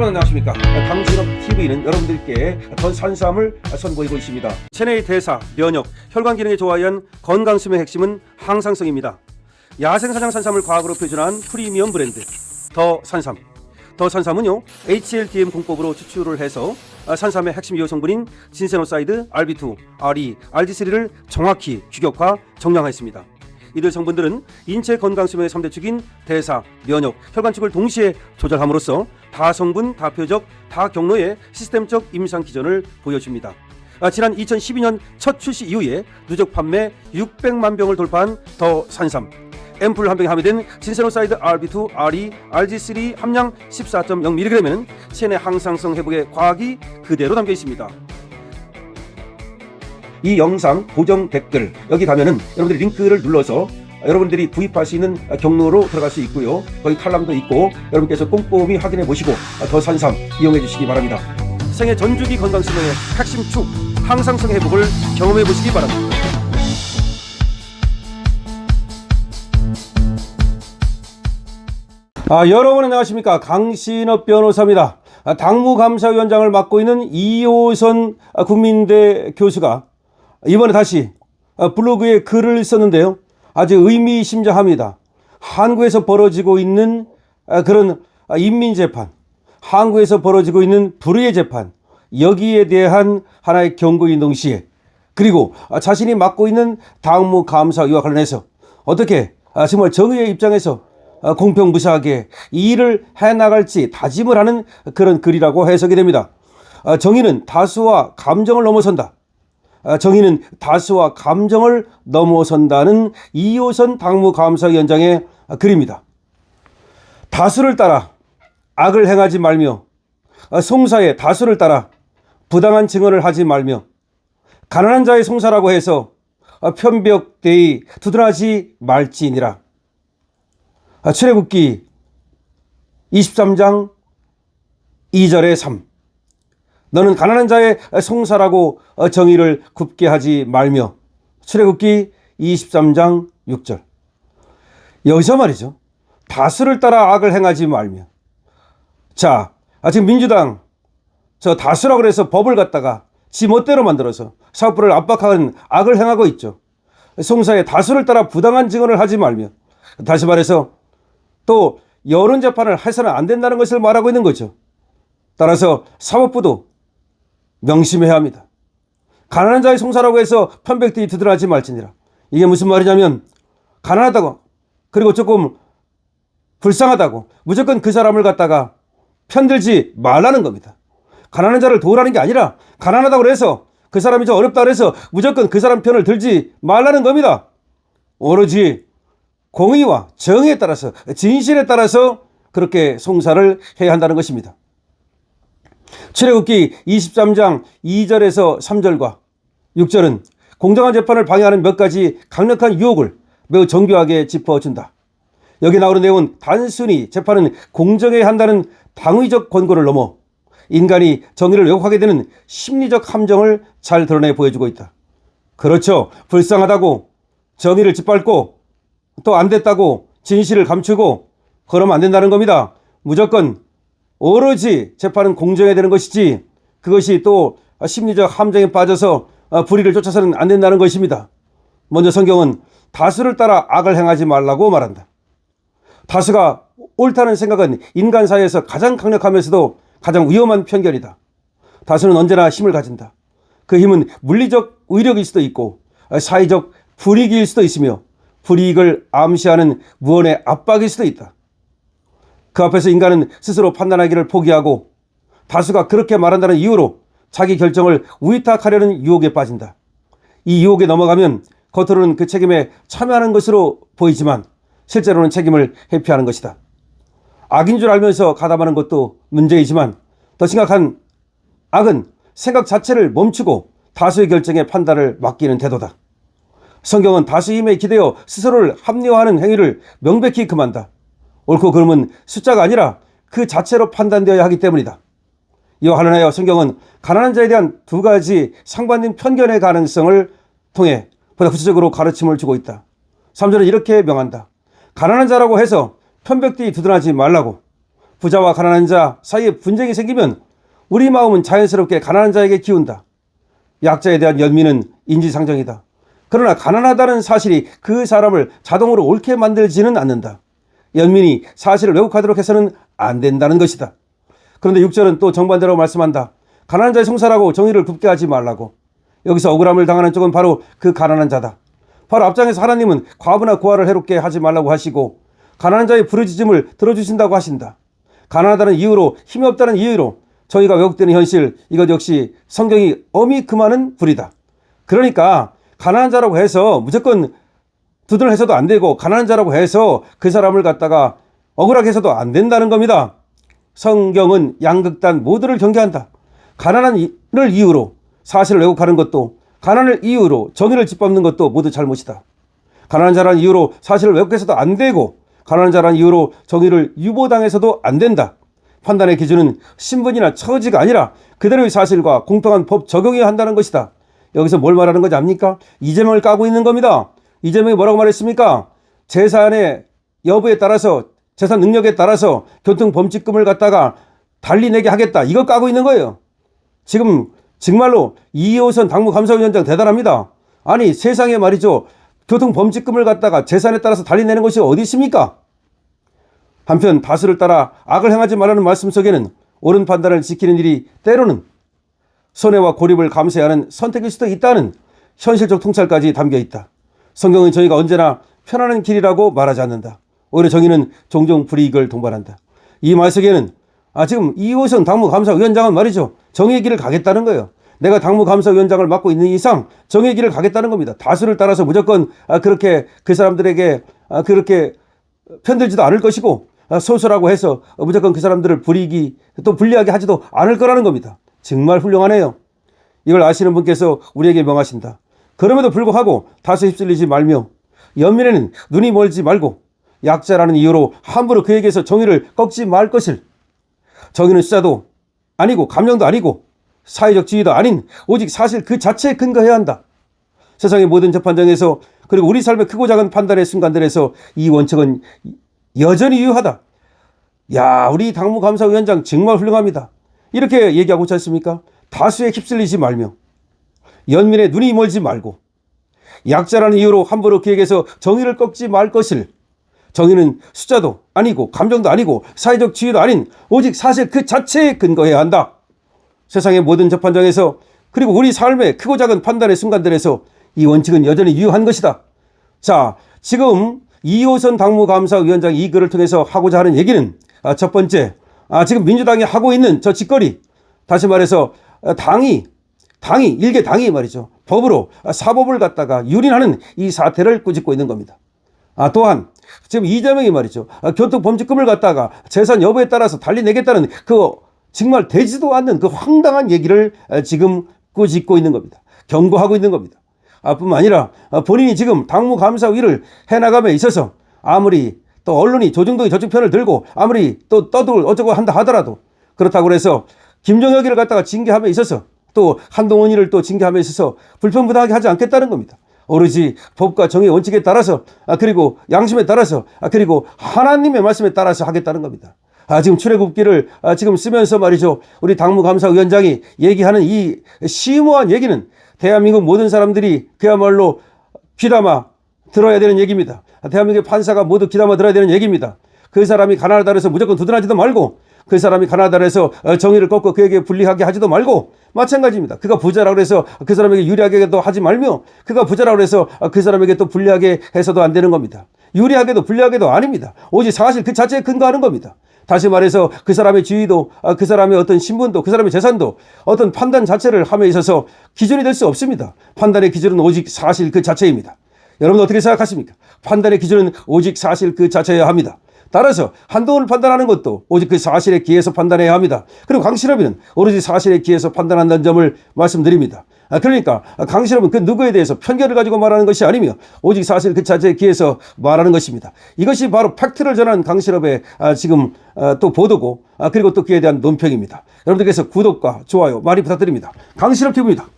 여러분 안녕하십니까. 강신업TV는 여러분들께 더 산삼을 선보이고 있습니다. 체내의 대사, 면역, 혈관 기능에 좋아한 건강수명의 핵심은 항상성입니다. 야생사냥 산삼을 과학으로 표준한 프리미엄 브랜드 더 산삼. 더 산삼은요 HLDM 공법으로 추출을 해서 산삼의 핵심 유효 성분인 진세노사이드, RB2, RE, RG3를 정확히 규격화, 정량했습니다. 이들 성분들은 인체 건강 수명의 3대 축인 대사, 면역, 혈관 축을 동시에 조절함으로써 다성분, 다표적, 다경로의 시스템적 임상 기전을 보여줍니다. 지난 2012년 첫 출시 이후에 누적 판매 600만 병을 돌파한 더 산삼. 앰플 한 병에 함유된 진세노사이드 RB2, RE, RG3 함량 14.0mg에는 체내 항상성 회복의 과학이 그대로 담겨 있습니다. 이 영상 고정 댓글 여기 가면은 여러분들이 링크를 눌러서 여러분들이 구입할 수 있는 경로로 들어갈 수 있고요. 거기 칼럼도 있고 여러분께서 꼼꼼히 확인해 보시고 더 산삼 이용해 주시기 바랍니다. 생애 전주기 건강수명의 핵심 축 항상성 회복을 경험해 보시기 바랍니다. 여러분 안녕하십니까. 강신업 변호사입니다. 당무감사위원장을 맡고 있는 이호선 국민대 교수가 이번에 다시 블로그에 글을 썼는데요. 아주 의미심장합니다. 한국에서 벌어지고 있는 그런 인민재판, 한국에서 벌어지고 있는 불의의 재판, 여기에 대한 하나의 경고인 동시에 그리고 자신이 맡고 있는 당무감사위와 관련해서 어떻게 정말 정의의 입장에서 공평무사하게 이 일을 해나갈지 다짐을 하는 그런 글이라고 해석이 됩니다. 정의는 다수와 감정을 넘어선다. 정의는 다수와 감정을 넘어선다는 이호선 당무감사위원장의 글입니다. 다수를 따라 악을 행하지 말며 송사의 다수를 따라 부당한 증언을 하지 말며 가난한 자의 송사라고 해서 편벽되이 두둔하지 말지니라. 출애굽기 23장 2절의 3. 너는 가난한 자의 송사라고 정의를 굽게 하지 말며. 출애굽기 23장 6절. 여기서 말이죠. 다수를 따라 악을 행하지 말며. 자, 지금 민주당 저 다수라고 그래서 법을 갖다가 지 멋대로 만들어서 사법부를 압박하는 악을 행하고 있죠. 송사의 다수를 따라 부당한 증언을 하지 말며. 다시 말해서 또 여론 재판을 해서는 안 된다는 것을 말하고 있는 거죠. 따라서 사법부도 명심해야 합니다. 가난한 자의 송사라고 해서 편백되이 두드러하지 말지니라. 이게 무슨 말이냐면 가난하다고 그리고 조금 불쌍하다고 무조건 그 사람을 갖다가 편들지 말라는 겁니다. 가난한 자를 도우라는 게 아니라 가난하다고 해서 그 사람이 좀 어렵다고 해서 무조건 그 사람 편을 들지 말라는 겁니다. 오로지 공의와 정의에 따라서 진실에 따라서 그렇게 송사를 해야 한다는 것입니다. 출애굽기 23장 2절에서 3절과 6절은 공정한 재판을 방해하는 몇 가지 강력한 유혹을 매우 정교하게 짚어준다. 여기 나오는 내용은 단순히 재판은 공정해야 한다는 당위적 권고를 넘어 인간이 정의를 왜곡하게 되는 심리적 함정을 잘 드러내 보여주고 있다. 그렇죠. 불쌍하다고 정의를 짓밟고 또 안 됐다고 진실을 감추고 그러면 안 된다는 겁니다. 무조건 오로지 재판은 공정해야 되는 것이지 그것이 또 심리적 함정에 빠져서 불의를 쫓아서는 안 된다는 것입니다. 먼저 성경은 다수를 따라 악을 행하지 말라고 말한다. 다수가 옳다는 생각은 인간 사회에서 가장 강력하면서도 가장 위험한 편견이다. 다수는 언제나 힘을 가진다. 그 힘은 물리적 의력일 수도 있고 사회적 불이익일 수도 있으며 불이익을 암시하는 무언의 압박일 수도 있다. 그 앞에서 인간은 스스로 판단하기를 포기하고 다수가 그렇게 말한다는 이유로 자기 결정을 위탁하려는 유혹에 빠진다. 이 유혹에 넘어가면 겉으로는 그 책임에 참여하는 것으로 보이지만 실제로는 책임을 회피하는 것이다. 악인 줄 알면서 가담하는 것도 문제이지만 더 심각한 악은 생각 자체를 멈추고 다수의 결정에 판단을 맡기는 태도다. 성경은 다수의 힘에 기대어 스스로를 합리화하는 행위를 명백히 금한다. 옳고 그름은 숫자가 아니라 그 자체로 판단되어야 하기 때문이다. 이와 관련하여 성경은 가난한 자에 대한 두 가지 상반된 편견의 가능성을 통해 보다 구체적으로 가르침을 주고 있다. 3절은 이렇게 명한다. 가난한 자라고 해서 편백되이 두둔하지 말라고. 부자와 가난한 자 사이에 분쟁이 생기면 우리 마음은 자연스럽게 가난한 자에게 기운다. 약자에 대한 연민은 인지상정이다. 그러나 가난하다는 사실이 그 사람을 자동으로 옳게 만들지는 않는다. 연민이 사실을 왜곡하도록 해서는 안 된다는 것이다. 그런데 6절은 또 정반대로 말씀한다. 가난한 자의 송사라고 정의를 굽게 하지 말라고. 여기서 억울함을 당하는 쪽은 바로 그 가난한 자다. 바로 앞장에서 하나님은 과부나 고아를 해롭게 하지 말라고 하시고 가난한 자의 부르짖음을 들어주신다고 하신다. 가난하다는 이유로, 힘이 없다는 이유로 저희가 왜곡되는 현실, 이것 역시 성경이 엄히 금하는 불이다. 그러니까 가난한 자라고 해서 무조건 두드러 해서도 안 되고 가난한 자라고 해서 그 사람을 갖다가 억울하게 해서도 안 된다는 겁니다. 성경은 양극단 모두를 경계한다. 가난한을 이유로 사실을 왜곡하는 것도, 가난을 이유로 정의를 짓밟는 것도 모두 잘못이다. 가난한 자라는 이유로 사실을 왜곡해서도 안 되고 가난한 자라는 이유로 정의를 유보당해서도 안 된다. 판단의 기준은 신분이나 처지가 아니라 그대로의 사실과 공평한 법 적용해야 한다는 것이다. 여기서 뭘 말하는 건지 압니까? 이재명을 까고 있는 겁니다. 이재명이 뭐라고 말했습니까? 재산의 여부에 따라서, 재산 능력에 따라서 교통범칙금을 갖다가 달리 내게 하겠다. 이거 까고 있는 거예요. 지금 정말로 이호선 당무감사위원장 대단합니다. 아니 세상에 말이죠. 교통범칙금을 갖다가 재산에 따라서 달리 내는 것이 어디 있습니까? 한편 다수를 따라 악을 행하지 말라는 말씀 속에는 옳은 판단을 지키는 일이 때로는 손해와 고립을 감수해야 하는 선택일 수도 있다는 현실적 통찰까지 담겨 있다. 성경은 저희가 언제나 편안한 길이라고 말하지 않는다. 오히려 정의는 종종 불이익을 동반한다. 이 말 속에는 지금 이호선 당무감사위원장은 말이죠. 정의의 길을 가겠다는 거예요. 내가 당무감사위원장을 맡고 있는 이상 정의의 길을 가겠다는 겁니다. 다수를 따라서 무조건 그렇게 그 사람들에게 그렇게 편들지도 않을 것이고 소수라고 해서 무조건 그 사람들을 불리하게 하지도 않을 거라는 겁니다. 정말 훌륭하네요. 이걸 아시는 분께서 우리에게 명하신다. 그럼에도 불구하고 다수 휩쓸리지 말며 연민에는 눈이 멀지 말고 약자라는 이유로 함부로 그에게서 정의를 꺾지 말 것을. 정의는 숫자도 아니고 감정도 아니고 사회적 지위도 아닌 오직 사실 그 자체에 근거해야 한다. 세상의 모든 재판정에서 그리고 우리 삶의 크고 작은 판단의 순간들에서 이 원칙은 여전히 유효하다. 야, 우리 당무감사위원장 정말 훌륭합니다. 이렇게 얘기하고 있지 않습니까? 다수에 휩쓸리지 말며 연민에 눈이 멀지 말고 약자라는 이유로 함부로 그에게서 정의를 꺾지 말 것을. 정의는 숫자도 아니고 감정도 아니고 사회적 지위도 아닌 오직 사실 그 자체에 근거해야 한다. 세상의 모든 재판정에서 그리고 우리 삶의 크고 작은 판단의 순간들에서 이 원칙은 여전히 유효한 것이다. 자, 지금 이호선 당무감사위원장이 이 글을 통해서 하고자 하는 얘기는 첫 번째, 지금 민주당이 하고 있는 저 짓거리, 다시 말해서 일개 당이 말이죠. 법으로 사법을 갖다가 유린하는 이 사태를 꾸짖고 있는 겁니다. 또한 지금 이재명이 말이죠. 교통범칙금을 갖다가 재산 여부에 따라서 달리 내겠다는 그 정말 되지도 않는 그 황당한 얘기를 지금 꾸짖고 있는 겁니다. 경고하고 있는 겁니다. 뿐만 아니라 본인이 지금 당무감사위를 해나감에 있어서 아무리 또 언론이 조중동이 저쪽 편을 들고 아무리 또 떠들 어쩌고 한다 하더라도 그렇다고 해서 김정혁이를 갖다가 징계함에 있어서 또 한동훈이를 또 징계함에 있어서 불편부당하게 하지 않겠다는 겁니다. 오로지 법과 정의 원칙에 따라서 그리고 양심에 따라서 그리고 하나님의 말씀에 따라서 하겠다는 겁니다. 지금 출애굽기를 지금 쓰면서 말이죠. 우리 당무감사위원장이 얘기하는 이 심오한 얘기는 대한민국 모든 사람들이 그야말로 귀담아 들어야 되는 얘기입니다. 대한민국의 판사가 모두 귀담아 들어야 되는 얘기입니다. 그 사람이 가난하다 해서 무조건 두둔하지도 말고 그 사람이 가난하다 해서 정의를 꺾고 그에게 불리하게 하지도 말고 마찬가지입니다. 그가 부자라고 해서 그 사람에게 유리하게도 하지 말며 그가 부자라고 해서 그 사람에게 또 불리하게 해서도 안 되는 겁니다. 유리하게도 불리하게도 아닙니다. 오직 사실 그 자체에 근거하는 겁니다. 다시 말해서 그 사람의 지위도 그 사람의 어떤 신분도 그 사람의 재산도 어떤 판단 자체를 함에 있어서 기준이 될 수 없습니다. 판단의 기준은 오직 사실 그 자체입니다. 여러분 어떻게 생각하십니까? 판단의 기준은 오직 사실 그 자체여야 합니다. 따라서 한동훈을 판단하는 것도 오직 그 사실에 기해서 판단해야 합니다. 그리고 강신업이는 오로지 사실에 기해서 판단한다는 점을 말씀드립니다. 그러니까 강신업은 그 누구에 대해서 편견을 가지고 말하는 것이 아니며 오직 사실 그 자체에 기해서 말하는 것입니다. 이것이 바로 팩트를 전하는 강신업의 지금 또 보도고 그리고 또 그에 대한 논평입니다. 여러분들께서 구독과 좋아요 많이 부탁드립니다. 강신업 TV입니다.